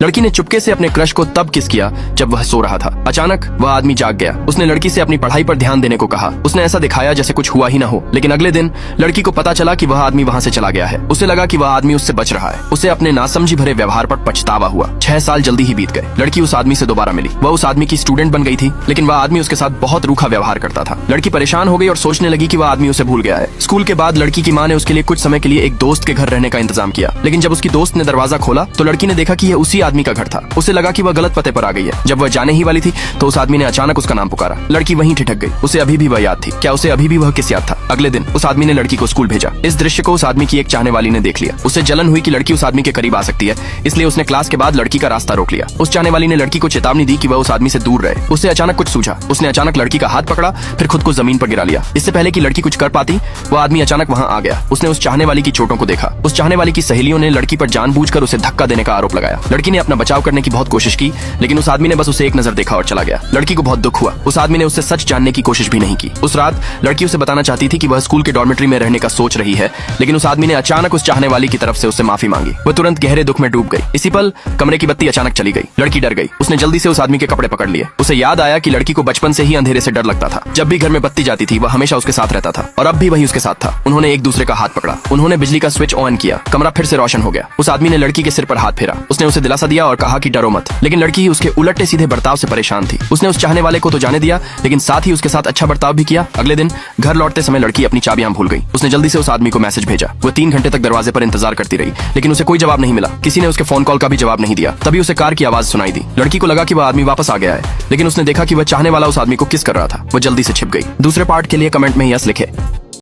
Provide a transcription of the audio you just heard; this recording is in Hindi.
लड़की ने चुपके से अपने क्रश को तब किस किया जब वह सो रहा था। अचानक वह आदमी जाग गया। उसने लड़की से अपनी पढ़ाई पर ध्यान देने को कहा। उसने ऐसा दिखाया जैसे कुछ हुआ ही ना हो, लेकिन अगले दिन लड़की को पता चला कि वह आदमी वहां से चला गया है। उसे लगा कि वह आदमी उससे बच रहा है। उसे अपने नासमझी भरे व्यवहार पर पछतावा हुआ। 6 साल जल्दी ही बीत गए। लड़की उस आदमी से दोबारा मिली। वह उस आदमी की स्टूडेंट बन गई थी, लेकिन वह आदमी उसके साथ बहुत रूखा व्यवहार करता था। लड़की परेशान हो गई और सोचने लगी कि वह आदमी उसे भूल गया है। स्कूल के बाद लड़की की माँ ने उसके लिए कुछ समय के लिए एक दोस्त के घर रहने का इंतजाम किया, लेकिन जब उसकी दोस्त ने दरवाजा खोला तो लड़की ने देखा कि यह उसी आदमी का घर था। उसे लगा कि वह गलत पते पर आ गई है। जब वह जाने ही वाली थी तो उस आदमी ने अचानक उसका नाम पुकारा। लड़की वहीं ठिठक गई। उसे अभी भी वह याद थी। क्या उसे अभी भी वह किस याद था? अगले दिन उस आदमी ने लड़की को स्कूल भेजा। इस दृश्य को उस आदमी की एक चाहने वाली ने देख लिया। उसे जलन हुई कि लड़की उस आदमी के करीब आ सकती है, इसलिए उसने क्लास के बाद लड़की का रास्ता रोक लिया। उस चाहने वाली ने लड़की को चेतावनी दी कि वह उस आदमी से दूर रहे। उसे अचानक कुछ सूझा। उसने अचानक लड़की का हाथ पकड़ा, फिर खुद को जमीन पर गिरा लिया। इससे पहले कि लड़की कुछ कर पाती, वह आदमी अचानक वहां आ गया। उसने उस चाहने वाली की चोटों को देखा। उस चाहने वाली की सहेलियों ने लड़की पर जानबूझकर उसे धक्का देने का आरोप लगाया। लड़की ने अपना बचाव करने की बहुत कोशिश की, लेकिन उस आदमी ने बस उसे एक नजर देखा और चला गया। लड़की को बहुत दुख हुआ। उस आदमी ने उससे सच जानने की कोशिश भी नहीं की। उस रात लड़की उसे बताना चाहती थी कि वह स्कूल के डॉर्मेट्री में रहने का सोच रही है, लेकिन उस आदमी ने अचानक उस चाहने वाली की तरफ से उससे माफी मांगी। वह तुरंत गहरे दुख में डूब गई। इसी पल कमरे की बत्ती अचानक चली गई। लड़की डर गई। उसने जल्दी से उस आदमी के कपड़े पकड़ लिए। उसे याद आया कि लड़की को बचपन से ही अंधेरे से डर लगता था। जब भी घर में बत्ती जाती थी वह हमेशा उसके साथ रहता था, और अब भी वही उसके साथ था। उन्होंने एक दूसरे का हाथ पकड़ा। उन्होंने बिजली का स्विच ऑन किया। कमरा फिर से रोशन हो गया। उस आदमी ने लड़की के सिर पर हाथ फेरा। उसने उसे दिलासा दिया और कहा कि डरो मत, लेकिन लड़की ही उसके उलटे सीधे बर्ताव से परेशान थी। उसने उस चाहने वाले को तो जाने दिया, लेकिन साथ ही उसके साथ अच्छा बर्ताव भी किया। अगले दिन घर लौटते समय लड़की अपनी चाबियां भूल गई। उसने जल्दी से उस आदमी को मैसेज भेजा। वह 3 घंटे तक दरवाजे पर इंतजार करती रही, लेकिन उसे कोई जवाब नहीं मिला। किसी ने उसके फोन कॉल का भी जवाब नहीं दिया। तभी उसे कार की आवाज सुनाई दी। लड़की को लगा कि वह आदमी वापस आ गया है, लेकिन उसने देखा कि वह चाहने वाला उस आदमी को किस कर रहा था। वह जल्दी से छिप गई। दूसरे पार्ट के लिए कमेंट में यस लिखे।